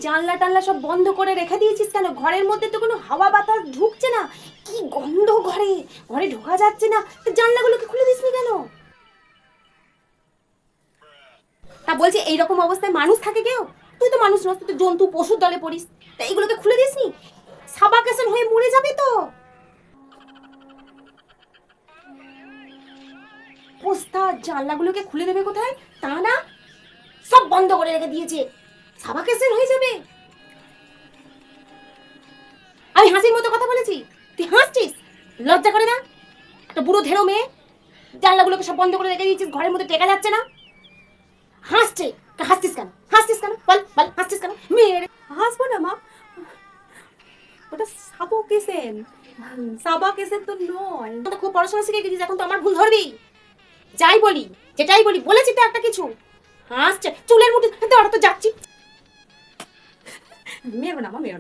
জানলা টানলা সব বন্ধ করে রেখে দিয়েছিস কেন? ঘরের মধ্যে তো কোনো হাওয়া বাতাস ঢুকছে না, কি গন্ধ ঘরে, ঘরে ঢোকা যাচ্ছে না। জানলাগুলোকে খুলে দিসনি কেন? তা বলছি এইরকম অবস্থায় মানুষ থাকে কেউ? তুই তো মানুষ নস, তুই তো জন্তু পশুর দলে পড়িস। তা এইগুলোকে খুলে দিসনি? সাবাকেশন হয়ে মরে যাবে তো। পোস্তা জানলাগুলোকে খুলে দেবে কোথায়? তা না, সব বন্ধ করে রেখে দিয়েছে, সাবাকেশন হয়ে যাবে। আমি হাসির মতো কথা বলেছি, তুই হাসছিস? লজ্জা করে না? একটা বুড়ো ধেড়ো মেয়ে, জানলাগুলোকে সব বন্ধ করে রেখে দিয়েছিস, ঘরের মধ্যে টেকা যাচ্ছে না। হাসছে, হাসছিস কেন? হাসছিস কেন? বল বল, হাসছিস কেন? মেয়ে হাসবো না মা, ওটা সাবকেশন, সাবাকেশন তো নয়। তো খুব পড়াশোনা শিখে গেছিস, এখন তো আমার ভুল ধরবি। যাই বলি, যেটাই বলি, বলেছি তো একটা কিছু। হাসছে, চুলের মুঠি ধরে তো যাচ্ছি। মেরো না মা, মেরো না।